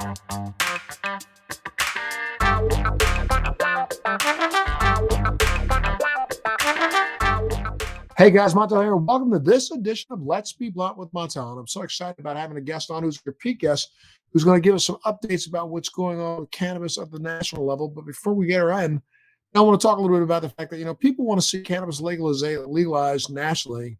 Hey guys, Montel here. Welcome to this edition of Let's Be Blunt with Montel. And I'm so excited about having a guest on who's a repeat guest who's going to give us some updates about what's going on with cannabis at the national level. But before we get her in, I want to talk a little bit about the fact that, people want to see cannabis legalized nationally.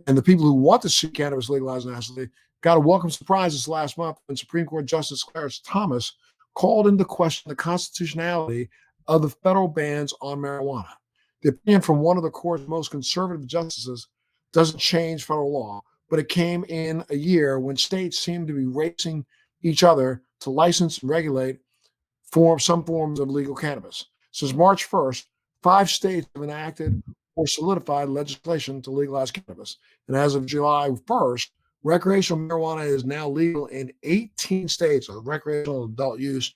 And the people who want to see cannabis legalized nationally got a welcome surprise this last month when Supreme Court Justice Clarence Thomas called into question the constitutionality of the federal bans on marijuana. The opinion from one of the court's most conservative justices doesn't change federal law, but it came in a year when states seem to be racing each other to license and regulate some forms of legal cannabis. Since March 1st, 5 states have enacted or solidified legislation to legalize cannabis. And as of July 1st, recreational marijuana is now legal in 18 states of recreational adult use,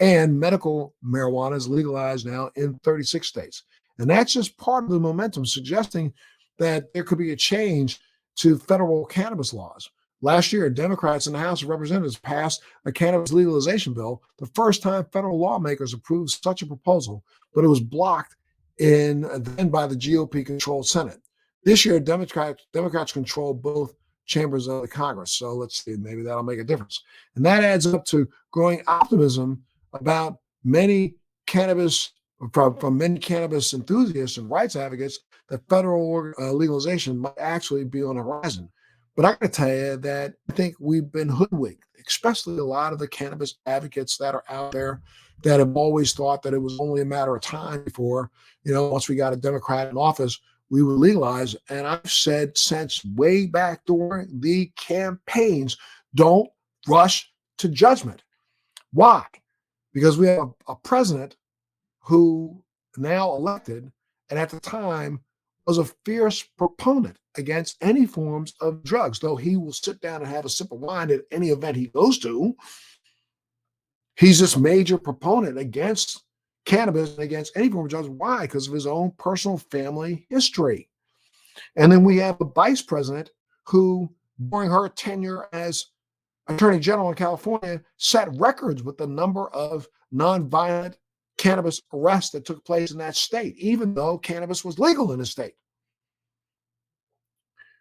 and medical marijuana is legalized now in 36 states. And that's just part of the momentum suggesting that there could be a change to federal cannabis laws. Last year, Democrats in the House of Representatives passed a cannabis legalization bill, the first time federal lawmakers approved such a proposal, but it was blocked then by the GOP-controlled Senate. This year, Democrats control both chambers of the Congress. So let's see, maybe that'll make a difference. And that adds up to growing optimism about many from many cannabis enthusiasts and rights advocates that federal legalization might actually be on the horizon. But I got to tell you that I think we've been hoodwinked, especially a lot of the cannabis advocates that are out there that have always thought that it was only a matter of time before, once we got a Democrat in office, we would legalize. And I've said since way back during the campaigns, don't rush to judgment. Why? Because we have a president who now elected, and at the time was a fierce proponent against any forms of drugs, though he will sit down and have a sip of wine at any event he goes to. He's this major proponent against cannabis and against any form of drugs. Why? Because of his own personal family history. And then we have a vice president who, during her tenure as Attorney General in California, set records with the number of nonviolent cannabis arrests that took place in that state, even though cannabis was legal in the state.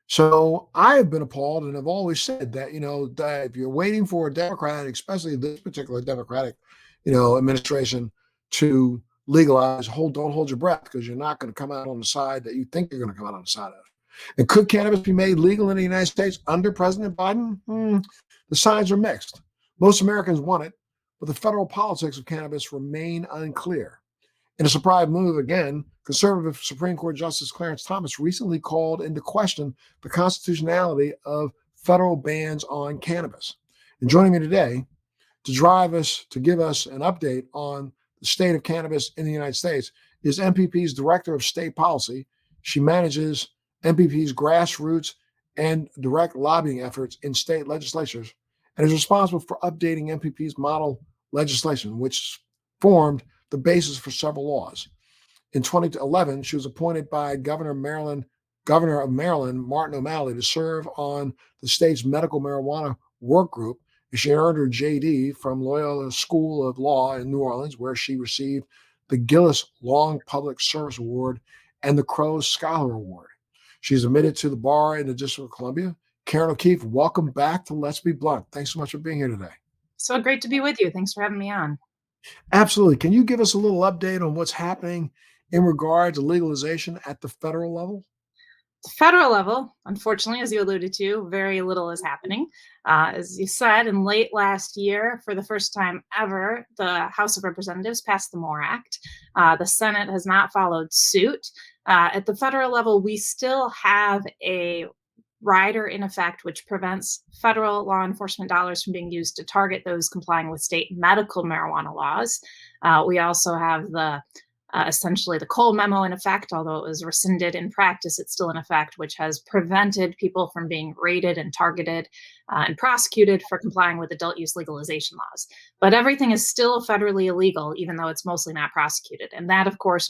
So I have been appalled and have always said that, that if you're waiting for a Democrat, especially this particular Democratic, administration to legalize, don't hold your breath, because you're not going to come out on the side that you think you're going to come out on the side of. And could cannabis be made legal in the United States under President Biden? The signs are mixed. Most Americans want it, but the federal politics of cannabis remain unclear. In a surprise move again, conservative Supreme Court Justice Clarence Thomas recently called into question the constitutionality of federal bans on cannabis. And joining me today to give us an update on the state of cannabis in the United States is MPP's Director of State Policy. She manages MPP's grassroots and direct lobbying efforts in state legislatures and is responsible for updating MPP's model legislation, which formed the basis for several laws. In 2011, she was appointed by Governor of Maryland, Martin O'Malley, to serve on the state's medical marijuana work group. And she earned her JD from Loyola School of Law in New Orleans, where she received the Gillis Long Public Service Award and the Crowe Scholar Award. She's admitted to the bar in the District of Columbia. Karen O'Keefe, welcome back to Let's Be Blunt. Thanks so much for being here today. So great to be with you. Thanks for having me on. Absolutely. Can you give us a little update on what's happening in regard to legalization at the federal level? The federal level, unfortunately, as you alluded to, very little is happening. As you said, in late last year, for the first time ever, the House of Representatives passed the MORE Act. The Senate has not followed suit. At the federal level, we still have a rider in effect, which prevents federal law enforcement dollars from being used to target those complying with state medical marijuana laws. We also have essentially the Cole memo in effect, although it was rescinded in practice, it's still in effect, which has prevented people from being raided and targeted and prosecuted for complying with adult use legalization laws. But everything is still federally illegal, even though it's mostly not prosecuted. And that, of course,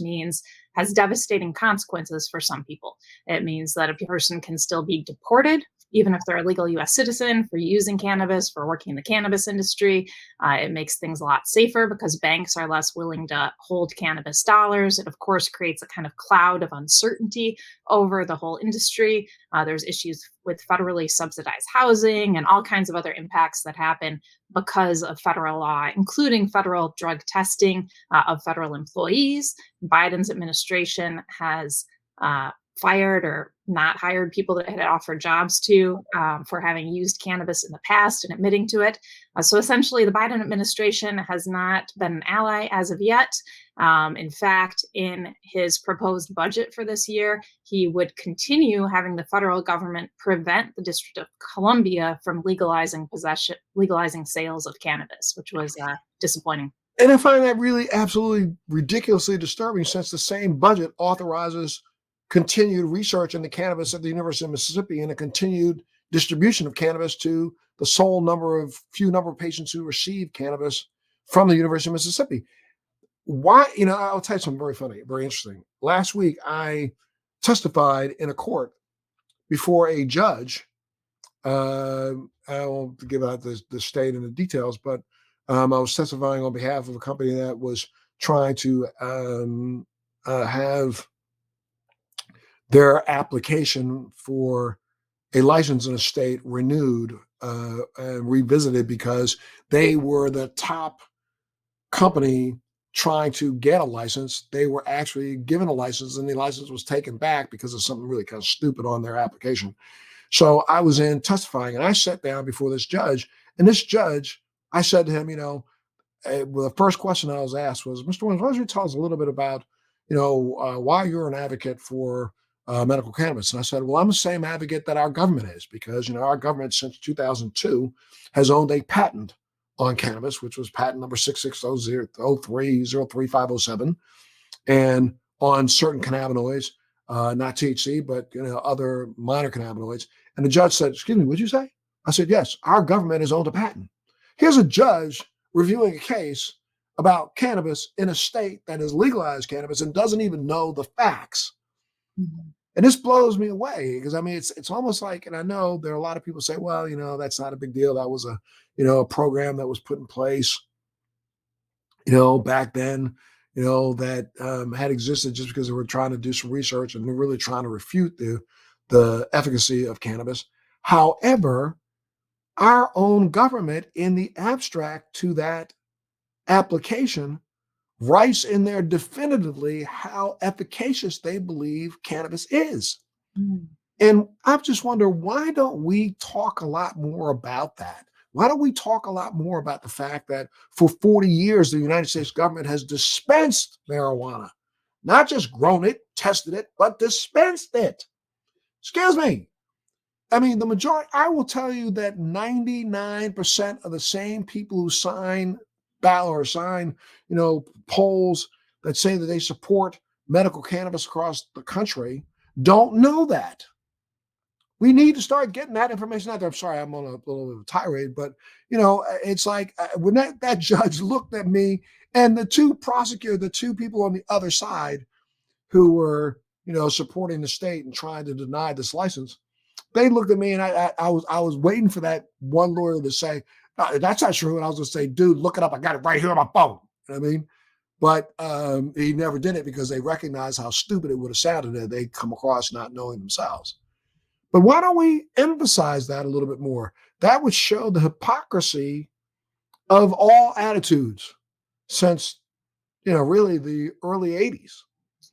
has devastating consequences for some people. It means that a person can still be deported even if they're a legal US citizen, for using cannabis, for working in the cannabis industry. It makes things a lot safer because banks are less willing to hold cannabis dollars. It, of course, creates a kind of cloud of uncertainty over the whole industry. There's issues with federally subsidized housing and all kinds of other impacts that happen because of federal law, including federal drug testing of federal employees. Biden's administration has fired or not hired people that had offered jobs to for having used cannabis in the past and admitting to it. So essentially, the Biden administration has not been an ally as of yet. In fact, in his proposed budget for this year, he would continue having the federal government prevent the District of Columbia from legalizing sales of cannabis, which was disappointing. And I find that really absolutely ridiculously disturbing, since the same budget authorizes continued research into cannabis at the University of Mississippi and a continued distribution of cannabis to the few number of patients who receive cannabis from the University of Mississippi. Why? I'll tell you something very funny, very interesting. Last week, I testified in a court before a judge. I won't give out the state and the details, but I was testifying on behalf of a company that was trying to have their application for a license in a state renewed and revisited because they were the top company trying to get a license. They were actually given a license, and the license was taken back because of something really kind of stupid on their application. So I was in testifying, and I sat down before this judge, and this judge, I said to him, well, the first question I was asked was, Mr. Williams, why don't you tell us a little bit about, why you're an advocate for medical cannabis? And I said, well, I'm the same advocate that our government is, because, our government since 2002 has owned a patent on cannabis, which was patent number 66003-03507, and on certain cannabinoids, not THC, but, other minor cannabinoids. And the judge said, excuse me, what'd you say? I said, yes, our government has owned a patent. Here's a judge reviewing a case about cannabis in a state that has legalized cannabis and doesn't even know the facts. Mm-hmm. And this blows me away because, it's almost like, and I know there are a lot of people say, well, that's not a big deal. That was a program that was put in place, back then, that had existed just because they were trying to do some research and they're really trying to refute the efficacy of cannabis. However, our own government in the abstract to that application writes in there definitively how efficacious they believe cannabis is. Mm. And I just wonder, why don't we talk a lot more about that? Why don't we talk a lot more about the fact that for 40 years, the United States government has dispensed marijuana, not just grown it, tested it, but dispensed it. Excuse me. The majority, I will tell you that 99% of the same people who sign polls that say that they support medical cannabis across the country don't know that. We need to start getting that information out there. I'm sorry, I'm on a little bit of a tirade, but it's like when that judge looked at me and the two people on the other side who were, supporting the state and trying to deny this license, they looked at me and I was waiting for that one lawyer to say, that's not true. And I was going to say, dude, look it up. I got it right here on my phone. You know what I mean? But he never did it because they recognized how stupid it would have sounded if they'd come across not knowing themselves. But why don't we emphasize that a little bit more? That would show the hypocrisy of all attitudes since, really the early 80s.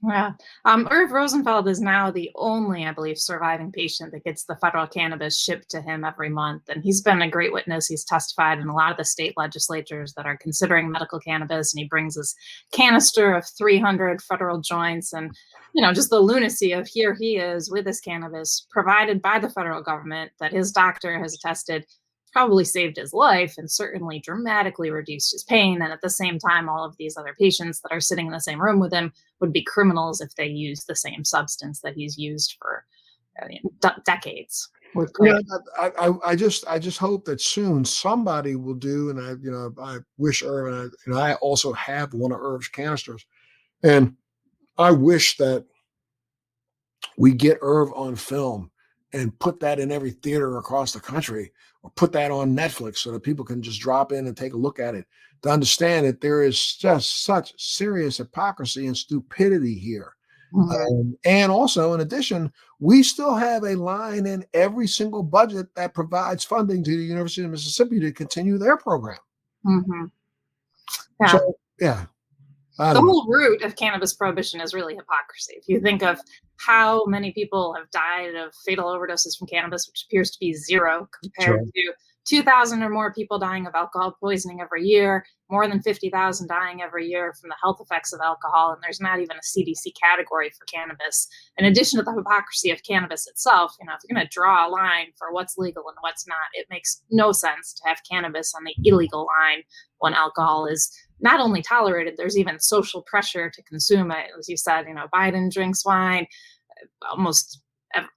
Yeah. Irv Rosenfeld is now the only, I believe, surviving patient that gets the federal cannabis shipped to him every month. And he's been a great witness. He's testified in a lot of the state legislatures that are considering medical cannabis. And he brings this canister of 300 federal joints and, just the lunacy of here he is with this cannabis provided by the federal government that his doctor has attested probably saved his life and certainly dramatically reduced his pain. And at the same time, all of these other patients that are sitting in the same room with him would be criminals if they use the same substance that he's used for decades. I just hope that soon somebody will do, and I wish Irv, and I also have one of Irv's canisters, and I wish that we get Irv on film and put that in every theater across the country, or put that on Netflix so that people can just drop in and take a look at it, to understand that there is just such serious hypocrisy and stupidity here. Mhm. And also, in addition, we still have a line in every single budget that provides funding to the University of Mississippi to continue their program. Mhm. Yeah. So, yeah, I The don't know. whole root of cannabis prohibition is really hypocrisy. If you think of how many people have died of fatal overdoses from cannabis, which appears to be zero compared Sure. to 2,000 or more people dying of alcohol poisoning every year, more than 50,000 dying every year from the health effects of alcohol, and there's not even a CDC category for cannabis. In addition to the hypocrisy of cannabis itself, if you're going to draw a line for what's legal and what's not, it makes no sense to have cannabis on the illegal line when alcohol is not only tolerated, there's even social pressure to consume it. As you said, Biden drinks wine.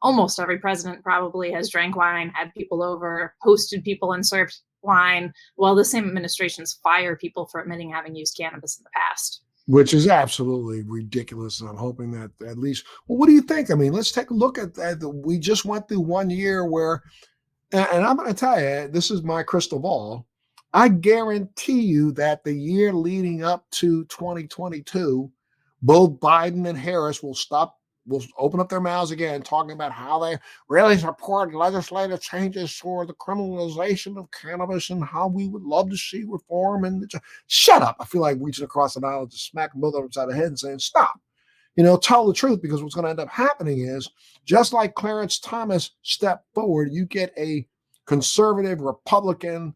Almost every president probably has drank wine, had people over, hosted people and served wine, while the same administrations fire people for admitting having used cannabis in the past. Which is absolutely ridiculous. And I'm hoping that at least, well, what do you think? I mean, let's take a look at that. We just went through 1 year where, and I'm going to tell you, this is my crystal ball. I guarantee you that the year leading up to 2022, both Biden and Harris will open up their mouths again, talking about how they really support legislative changes for the criminalization of cannabis and how we would love to see reform. And shut up. I feel like reaching across the aisle to smack them both upside the head and saying, stop. Tell the truth, because what's going to end up happening is, just like Clarence Thomas stepped forward, you get a conservative Republican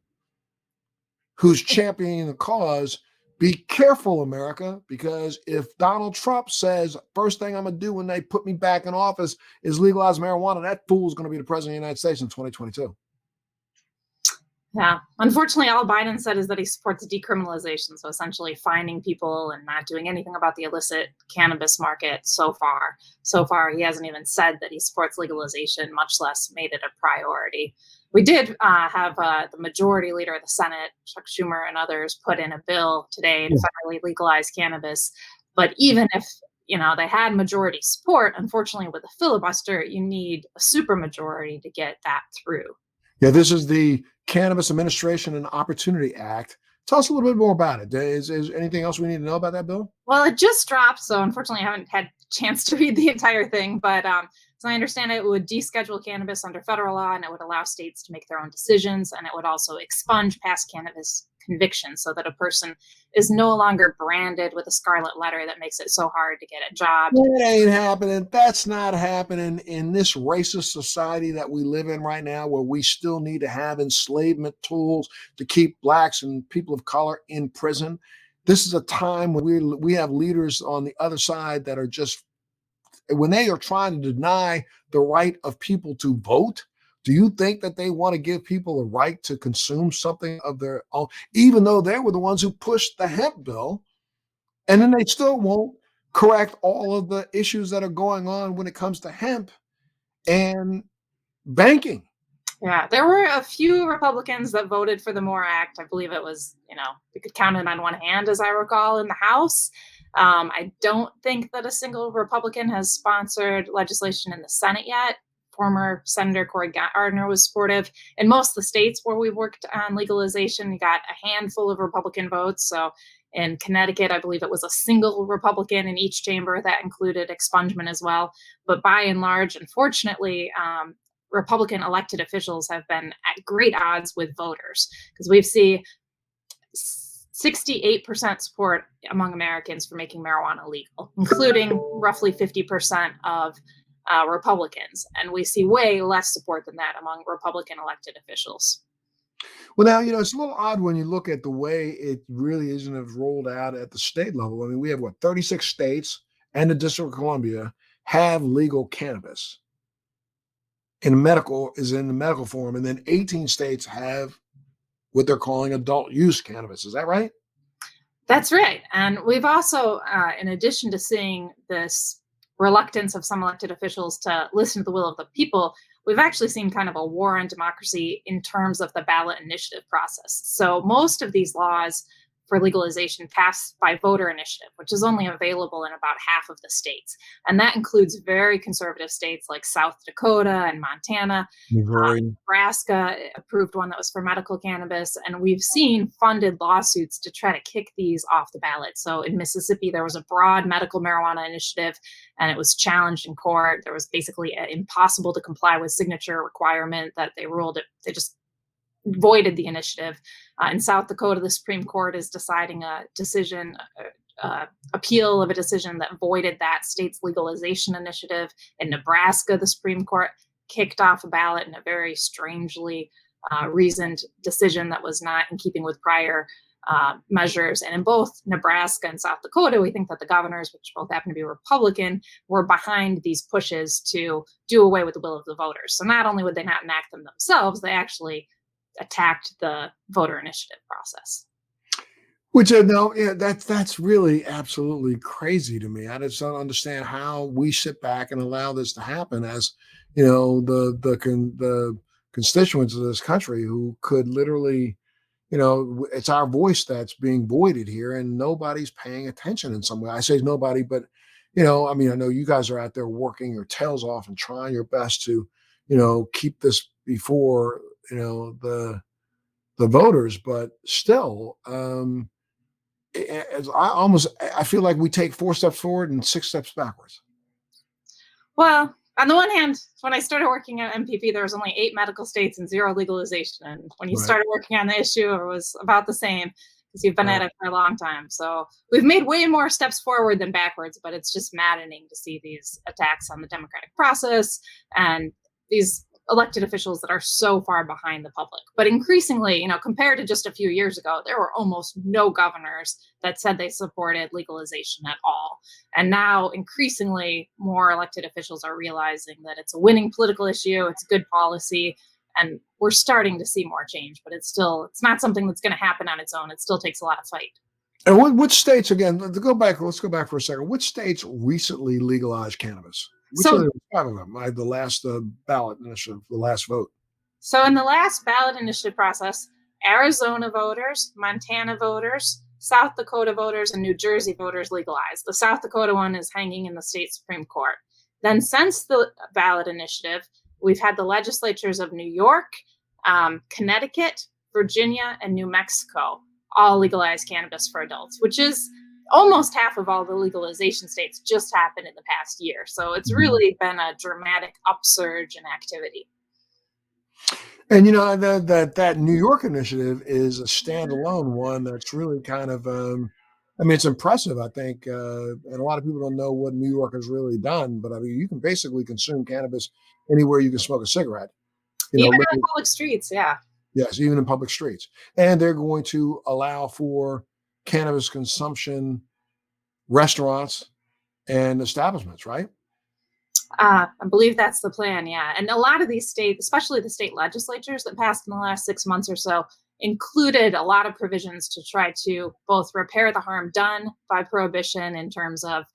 who's championing the cause. Be careful, America, because if Donald Trump says, first thing I'm going to do when they put me back in office is legalize marijuana, that fool is going to be the president of the United States in 2022. Yeah. Unfortunately, all Biden said is that he supports decriminalization. So essentially finding people and not doing anything about the illicit cannabis market so far. So far, he hasn't even said that he supports legalization, much less made it a priority. We did have the majority leader of the Senate, Chuck Schumer, and others put in a bill today to federally legalize cannabis. But even if they had majority support, unfortunately, with a filibuster, you need a supermajority to get that through. Yeah, this is the Cannabis Administration and Opportunity Act. Tell us a little bit more about it. Is anything else we need to know about that bill? Well, it just dropped, so unfortunately I haven't had a chance to read the entire thing, but as I understand it, it would deschedule cannabis under federal law, and it would allow states to make their own decisions, and it would also expunge past cannabis convictions so that a person is no longer branded with a scarlet letter that makes it so hard to get a job. It ain't happening. That's not happening in this racist society that we live in right now, where we still need to have enslavement tools to keep blacks and people of color in prison. This is a time when we have leaders on the other side that are just, when they are trying to deny the right of people to vote. Do you think that they want to give people a right to consume something of their own, even though they were the ones who pushed the hemp bill? And then they still won't correct all of the issues that are going on when it comes to hemp and banking. Yeah, there were a few Republicans that voted for the MORE Act. I believe it was, we could count it on one hand, as I recall, in the House. I don't think that a single Republican has sponsored legislation in the Senate yet. Former Senator Cory Gardner was supportive. In most of the states where we've worked on legalization, we got a handful of Republican votes. So in Connecticut, I believe it was a single Republican in each chamber that included expungement as well. But by and large, unfortunately, Republican elected officials have been at great odds with voters, because we've seen 68% support among Americans for making marijuana legal, including roughly 50% of Republicans. And we see way less support than that among Republican elected officials. Well, now, it's a little odd when you look at the way it really isn't rolled out at the state level. I mean, we have 36 states and the District of Columbia have legal cannabis in the medical form. And then 18 states have what they're calling adult use cannabis. Is that right? That's right. And we've also, in addition to seeing this reluctance of some elected officials to listen to the will of the people, we've actually seen kind of a war on democracy in terms of the ballot initiative process. So most of these laws for legalization passed by voter initiative, which is only available in about half of the states. And that includes very conservative states like South Dakota and Montana. Missouri. Nebraska approved one that was for medical cannabis, and we've seen funded lawsuits to try to kick these off the ballot. So in Mississippi, there was a broad medical marijuana initiative, and it was challenged in court. There was basically an impossible to comply with signature requirement that they ruled it. They just voided the initiative. In South Dakota, the Supreme Court is deciding a decision, appeal of a decision that voided that state's legalization initiative. In Nebraska, the Supreme Court kicked off a ballot in a very strangely reasoned decision that was not in keeping with prior measures. And in both Nebraska and South Dakota, we think that the governors, which both happen to be Republican, were behind these pushes to do away with the will of the voters. So not only would they not enact them themselves, they actually attacked the voter initiative process. Which no, yeah, that's really absolutely crazy to me. I just don't understand how we sit back and allow this to happen. As you know, the constituents of this country who could literally, you know, it's our voice that's being voided here, and nobody's paying attention in some way. I say nobody, but you know, I mean, I know you guys are out there working your tails off and trying your best to, you know, keep this before, you know, the voters, but still, I feel like we take 4 steps forward and 6 steps backwards. Well, on the one hand, when I started working at MPP, there was only 8 medical states and 0 legalization. And when you started working on the issue, it was about the same, because you've been at it for a long time. So we've made way more steps forward than backwards, but it's just maddening to see these attacks on the democratic process and these elected officials that are so far behind the public. But increasingly, you know, compared to just a few years ago, there were almost no governors that said they supported legalization at all. And now increasingly more elected officials are realizing that it's a winning political issue, it's good policy, and we're starting to see more change, but it's not something that's going to happen on its own. It still takes a lot of fight. And which states, again, let's go back for a second. Which states recently legalized cannabis? Which are 5 of them? I had the last ballot initiative, the last vote. So in the last ballot initiative process, Arizona voters, Montana voters, South Dakota voters, and New Jersey voters legalized. The South Dakota one is hanging in the state Supreme Court. Then since the ballot initiative, we've had the legislatures of New York, Connecticut, Virginia, and New Mexico all legalize cannabis for adults, which is almost half of all the legalization states just happened in the past year. So it's really been a dramatic upsurge in activity. And you know, that New York initiative is a standalone one that's really kind of, I mean, it's impressive, I think, and a lot of people don't know what New York has really done. But I mean, you can basically consume cannabis anywhere you can smoke a cigarette. You even know, in public streets, yeah. Yes, even in public streets. And they're going to allow for cannabis consumption restaurants and establishments, right? I believe that's the plan, yeah. And a lot of these states, especially the state legislatures that passed in the last 6 months or so, included a lot of provisions to try to both repair the harm done by prohibition in terms of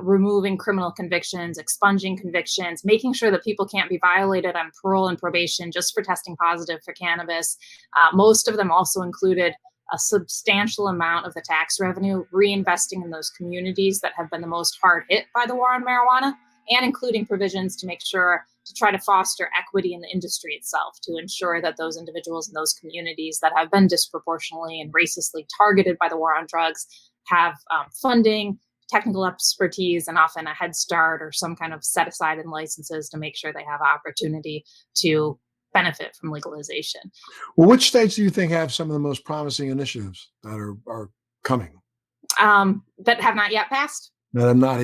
removing criminal convictions, expunging convictions, making sure that people can't be violated on parole and probation just for testing positive for cannabis. Most of them also included a substantial amount of the tax revenue reinvesting in those communities that have been the most hard hit by the war on marijuana, and including provisions to make sure to try to foster equity in the industry itself, to ensure that those individuals in those communities that have been disproportionately and racistly targeted by the war on drugs have funding, technical expertise, and often a head start or some kind of set aside in licenses to make sure they have opportunity to benefit from legalization. Well, which states do you think have some of the most promising initiatives that are coming? That have not yet passed? That have not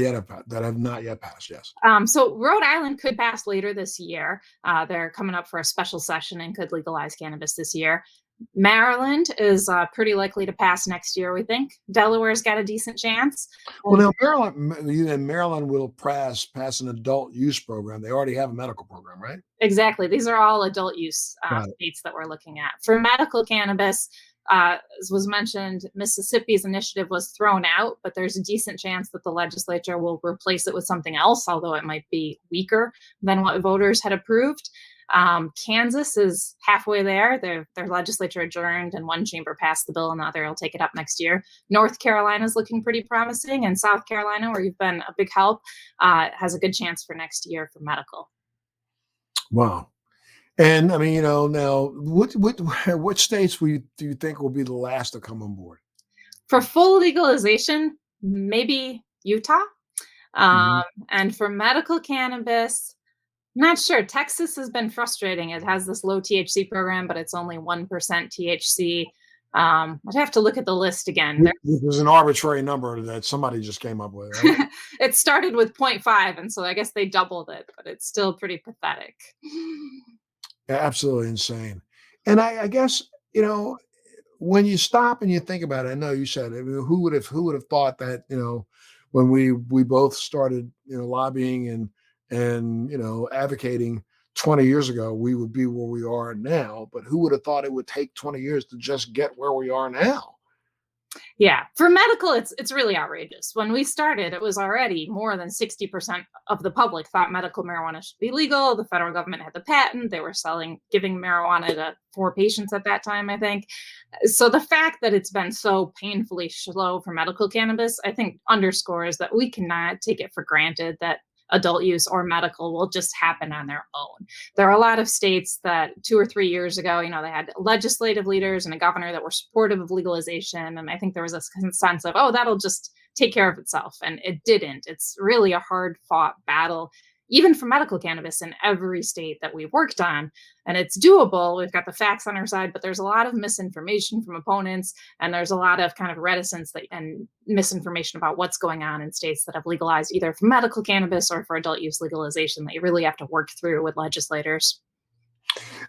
yet passed, yes. So Rhode Island could pass later this year. They're coming up for a special session and could legalize cannabis this year. Maryland is pretty likely to pass next year, we think. Delaware's got a decent chance. Well, now Maryland will pass an adult use program. They already have a medical program, right? Exactly. These are all adult use states that we're looking at. For medical cannabis, as was mentioned, Mississippi's initiative was thrown out, but there's a decent chance that the legislature will replace it with something else, although it might be weaker than what voters had approved. Kansas is halfway there. Their legislature adjourned, and one chamber passed the bill, and the other will take it up next year. North Carolina is looking pretty promising, and South Carolina, where you've been a big help, has a good chance for next year for medical. Wow. And I mean, now what states do you think will be the last to come on board? For full legalization, maybe Utah. Mhm. And for medical cannabis, not sure. Texas has been frustrating. It has this low THC program, but it's only 1% THC. I'd have to look at the list again. Which is an arbitrary number that somebody just came up with, right? It started with 0.5, and so I guess they doubled it, but it's still pretty pathetic. Yeah, absolutely insane. And I guess, when you stop and you think about it, I know you said, I mean, who would have thought that, when we both started, lobbying and advocating 20 years ago, we would be where we are now. But who would have thought it would take 20 years to just get where we are now? Yeah, for medical, it's really outrageous. When we started, it was already more than 60% of the public thought medical marijuana should be legal. The federal government had the patent. They were giving marijuana to 4 patients at that time, I think. So the fact that it's been so painfully slow for medical cannabis, I think underscores that we cannot take it for granted that adult use or medical will just happen on their own. There are a lot of states that 2 or 3 years ago, they had legislative leaders and a governor that were supportive of legalization. And I think there was a sense of, oh, that'll just take care of itself. And it didn't. It's really a hard fought battle, even for medical cannabis in every state that we've worked on. And it's doable. We've got the facts on our side, but there's a lot of misinformation from opponents. And there's a lot of kind of reticence and misinformation about what's going on in states that have legalized either for medical cannabis or for adult use legalization that you really have to work through with legislators.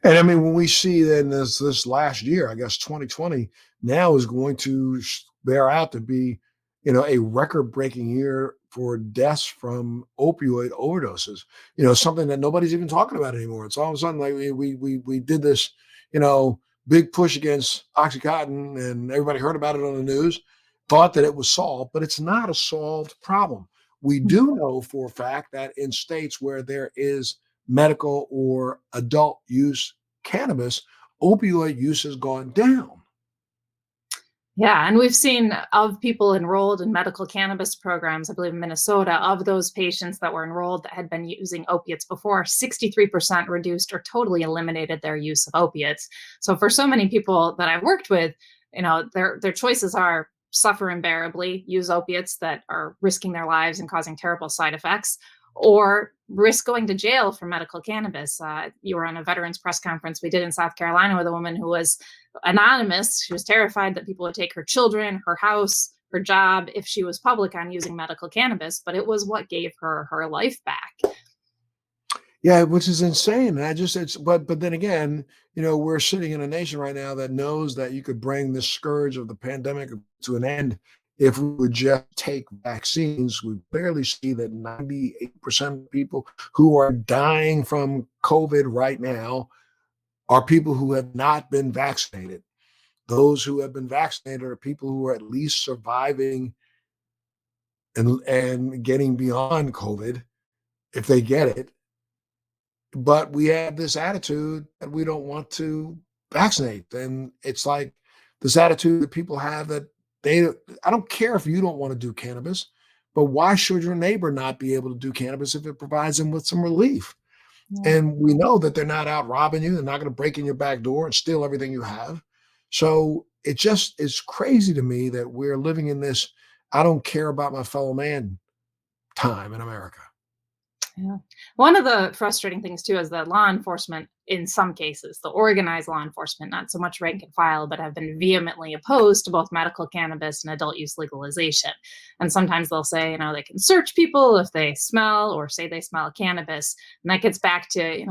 And I mean, when we see then this last year, I guess 2020 now is going to bear out to be, a record-breaking year for deaths from opioid overdoses. Something that nobody's even talking about anymore. It's all of a sudden like we did this, big push against OxyContin, and everybody heard about it on the news, thought that it was solved, but it's not a solved problem. We do know for a fact that in states where there is medical or adult use cannabis, opioid use has gone down. Yeah, and we've seen of people enrolled in medical cannabis programs, I believe in Minnesota, of those patients that were enrolled that had been using opiates before, 63% reduced or totally eliminated their use of opiates. So for so many people that I've worked with, their choices are suffer unbearably, use opiates that are risking their lives and causing terrible side effects, or risk going to jail for medical cannabis. You were on a veterans press conference we did in South Carolina with a woman who was anonymous. She was terrified that people would take her children, her house, her job if she was public on using medical cannabis, but it was what gave her her life back. Yeah, which is insane. And but then again, we're sitting in a nation right now that knows that you could bring this scourge of the pandemic to an end if we would just take vaccines. We barely see that 98% of people who are dying from COVID right now are people who have not been vaccinated. Those who have been vaccinated are people who are at least surviving and getting beyond COVID if they get it. But we have this attitude that we don't want to vaccinate. And it's like this attitude that people have that I don't care if you don't want to do cannabis, but why should your neighbor not be able to do cannabis if it provides them with some relief? Yeah. And we know that they're not out robbing you. They're not going to break in your back door and steal everything you have. So it just is crazy to me that we're living in this I don't care about my fellow man time in America. Yeah. One of the frustrating things too is that law enforcement, in some cases, the organized law enforcement, not so much rank and file, but have been vehemently opposed to both medical cannabis and adult use legalization. And sometimes they'll say, they can search people if they smell or say they smell cannabis. And that gets back to,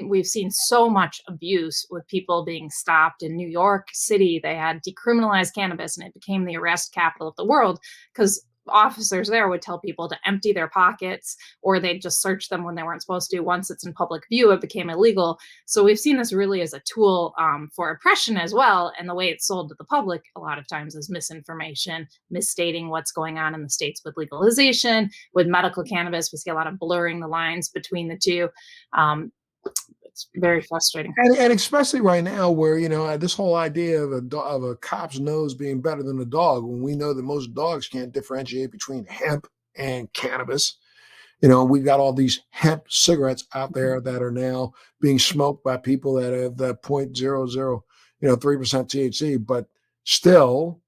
we've seen so much abuse with people being stopped in New York City. They had decriminalized cannabis and it became the arrest capital of the world because officers there would tell people to empty their pockets or they'd just search them when they weren't supposed to. Once it's in public view, it became illegal. So we've seen this really as a tool for oppression as well. And the way it's sold to the public a lot of times is misinformation, misstating what's going on in the states with legalization. With medical cannabis, we see a lot of blurring the lines between the two. It's very frustrating. And especially right now, where this whole idea of a cop's nose being better than a dog, when we know that most dogs can't differentiate between hemp and cannabis. We've got all these hemp cigarettes out there that are now being smoked by people that have the 0.00 3% THC, but still,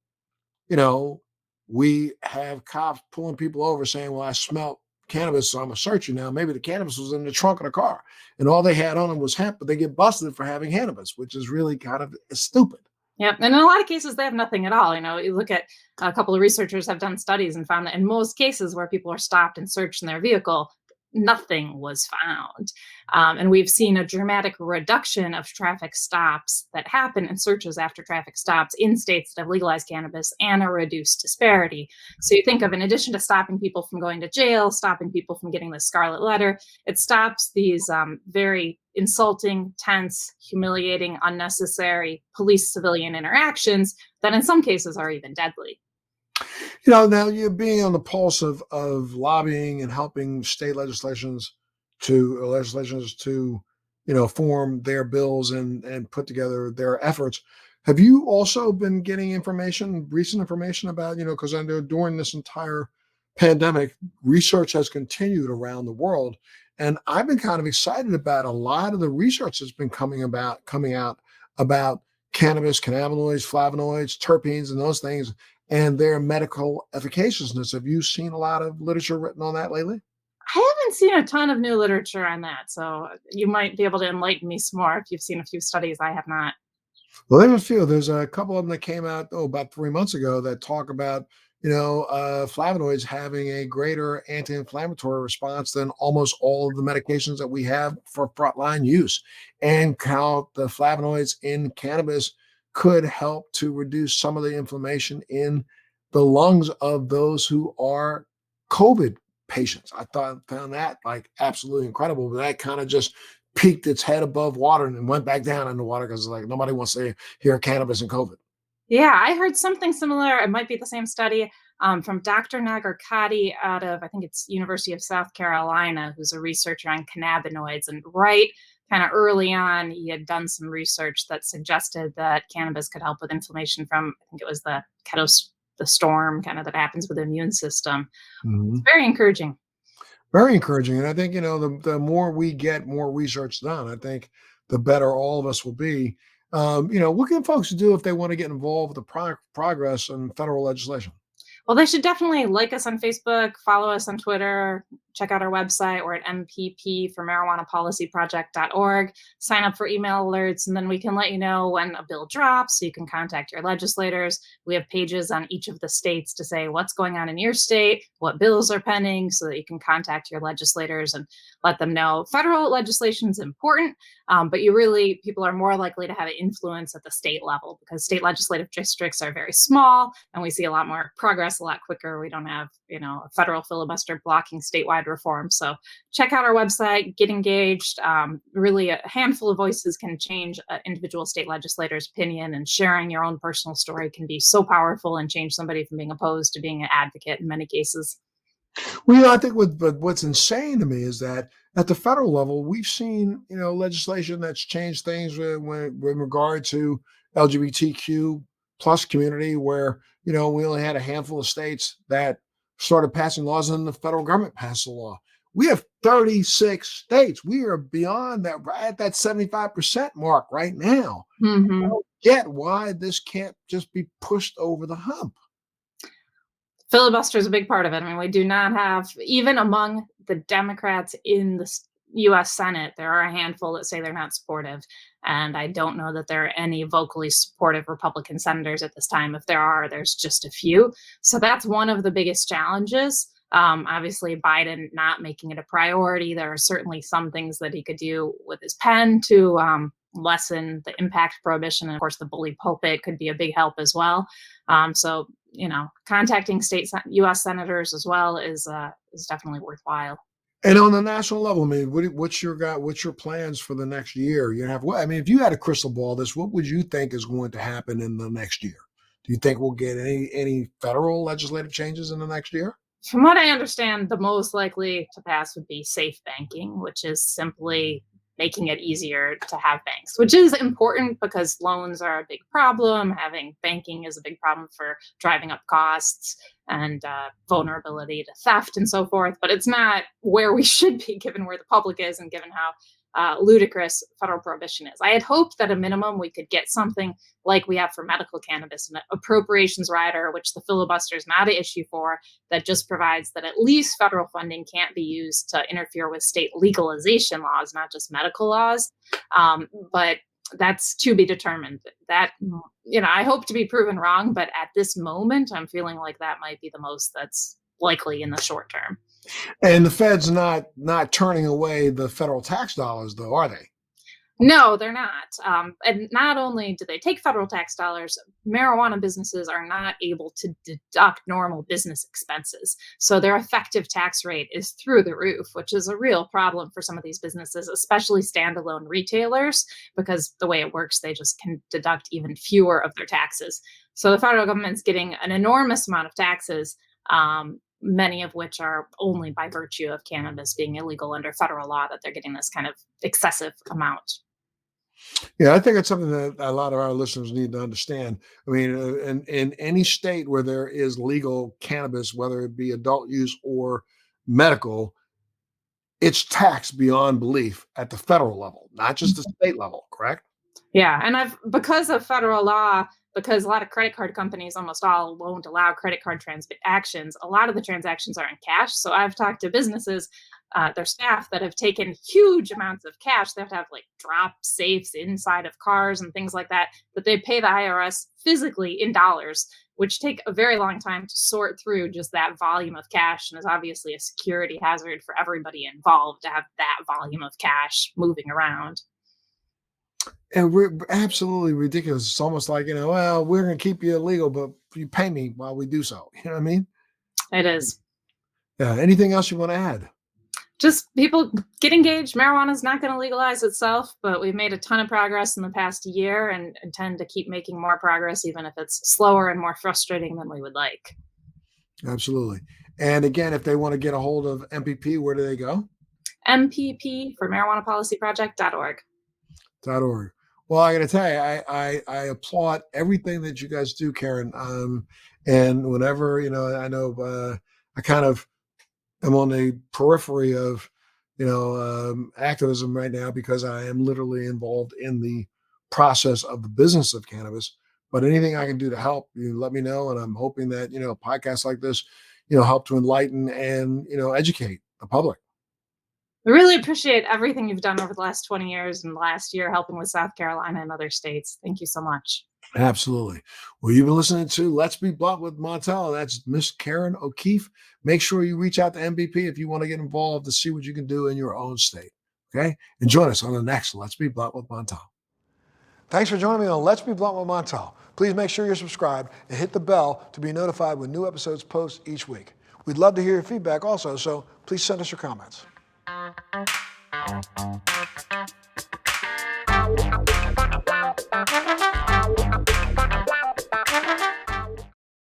we have cops pulling people over saying, well, I smell cannabis, so I'm gonna search you now. Maybe the cannabis was in the trunk of the car and all they had on them was hemp, but they get busted for having cannabis, which is really kind of stupid. Yep. And in a lot of cases, they have nothing at all. You look at a couple of researchers have done studies and found that in most cases where people are stopped and searched in their vehicle, nothing was found. And we've seen a dramatic reduction of traffic stops that happen and searches after traffic stops in states that have legalized cannabis and a reduced disparity. So you think of, in addition to stopping people from going to jail, stopping people from getting the scarlet letter, it stops these very insulting, tense, humiliating, unnecessary police civilian interactions that in some cases are even deadly. Now you're being on the pulse of lobbying and helping state legislations to form their bills and put together their efforts. Have you also been getting recent information about, because I know during this entire pandemic, research has continued around the world. And I've been kind of excited about a lot of the research that's been coming out about cannabis, cannabinoids, flavonoids, terpenes, and those things, and their medical efficaciousness. Have you seen a lot of literature written on that lately? I haven't seen a ton of new literature on that, so you might be able to enlighten me some more if you've seen a few studies I have not. Well, there's a few. There's a couple of them that came out about 3 months ago that talk about flavonoids having a greater anti-inflammatory response than almost all of the medications that we have for frontline use, and how the flavonoids in cannabis could help to reduce some of the inflammation in the lungs of those who are COVID patients. Found that like absolutely incredible, but that kind of just peeked its head above water and went back down in the water because like nobody wants to hear cannabis and COVID. Yeah, I heard something similar. It might be the same study from Dr. Nagarkati out of, I think it's University of South Carolina, who's a researcher on cannabinoids. And right kind of early on, he had done some research that suggested that cannabis could help with inflammation from, I think it was the storm kind of that happens with the immune system. Mhm. It's very encouraging. Very encouraging. And I think, the more we get more research done, I think the better all of us will be. What can folks do if they want to get involved with the progress in federal legislation? Well, they should definitely like us on Facebook, follow us on Twitter, check out our website. We're at MPP for marijuanapolicyproject.org. Sign up for email alerts, and then we can let you know when a bill drops so you can contact your legislators. We have pages on each of the states to say what's going on in your state, what bills are pending, so that you can contact your legislators and let them know. Federal legislation is important, but people are more likely to have an influence at the state level because state legislative districts are very small and we see a lot more progress a lot quicker. We don't have, a federal filibuster blocking statewide reform. So check out our website, get engaged. Really, a handful of voices can change an individual state legislator's opinion, and sharing your own personal story can be so powerful and change somebody from being opposed to being an advocate in many cases. Well, I think what's insane to me is that at the federal level, we've seen, legislation that's changed things with regard to LGBTQ plus community, where, we only had a handful of states that started passing laws and the federal government passed the law. We have 36 states. We are beyond that, right at that 75% mark right now. Mm-hmm. I don't get why this can't just be pushed over the hump. Filibuster is a big part of it. I mean, we do not have, even among the Democrats in the U.S. Senate, there are a handful that say they're not supportive. And I don't know that there are any vocally supportive Republican senators at this time. If there are, there's just a few. So that's one of the biggest challenges. Obviously, Biden not making it a priority. There are certainly some things that he could do with his pen to lessen the impact of prohibition. And of course, the bully pulpit could be a big help as well. So, contacting U.S. senators as well is definitely worthwhile. And on the national level, I mean, what's your plans for the next year? If you had a crystal ball, what would you think is going to happen in the next year? Do you think we'll get any federal legislative changes in the next year? From what I understand, the most likely to pass would be safe banking, which is simply making it easier to have banks, which is important because loans are a big problem. Having banking is a big problem for driving up costs and vulnerability to theft and so forth. But it's not where we should be, given where the public is and given how ludicrous federal prohibition is. I had hoped that a minimum we could get something like we have for medical cannabis, an appropriations rider, which the filibuster is not an issue for, that just provides that at least federal funding can't be used to interfere with state legalization laws, not just medical laws. But that's to be determined. That, I hope to be proven wrong, but at this moment, I'm feeling like that might be the most that's likely in the short term. And the Fed's not turning away the federal tax dollars, though, are they? No, they're not. And not only do they take federal tax dollars, marijuana businesses are not able to deduct normal business expenses. So their effective tax rate is through the roof, which is a real problem for some of these businesses, especially standalone retailers, because the way it works, they just can deduct even fewer of their taxes. So the federal government's getting an enormous amount of taxes, many of which are only by virtue of cannabis being illegal under federal law that they're getting this kind of excessive amount. Yeah, I think it's something that a lot of our listeners need to understand. I mean, in any state where there is legal cannabis, whether it be adult use or medical, it's taxed beyond belief at the federal level, not just the state level, correct? Yeah, and because of federal law, because a lot of credit card companies, almost all, won't allow credit card transactions, a lot of the transactions are in cash. So I've talked to businesses, their staff, that have taken huge amounts of cash. They have to have like drop safes inside of cars and things like that they pay the IRS physically in dollars, which take a very long time to sort through just that volume of cash, and is obviously a security hazard for everybody involved to have that volume of cash moving around. And we're absolutely ridiculous. It's almost like, well, we're going to keep you illegal, but you pay me while we do so. You know what I mean? It is. Yeah. Anything else you want to add? Just people get engaged. Marijuana is not going to legalize itself, but we've made a ton of progress in the past year and intend to keep making more progress, even if it's slower and more frustrating than we would like. Absolutely. And again, if they want to get a hold of MPP, where do they go? MPP for marijuanapolicyproject.org. .org. Well, I got to tell you, I applaud everything that you guys do, Karen. And whenever, I know I kind of am on the periphery of, activism right now because I am literally involved in the process of the business of cannabis. But anything I can do to help, you let me know. And I'm hoping that, podcasts like this, help to enlighten and, educate the public. We really appreciate everything you've done over the last 20 years and last year helping with South Carolina and other states. Thank you so much. Absolutely. Well, you've been listening to Let's Be Blunt with Montel. That's Miss Karen O'Keefe. Make sure you reach out to MVP if you want to get involved to see what you can do in your own state. Okay? And join us on the next Let's Be Blunt with Montel. Thanks for joining me on Let's Be Blunt with Montel. Please make sure you're subscribed and hit the bell to be notified when new episodes post each week. We'd love to hear your feedback also, so please send us your comments. Thank you.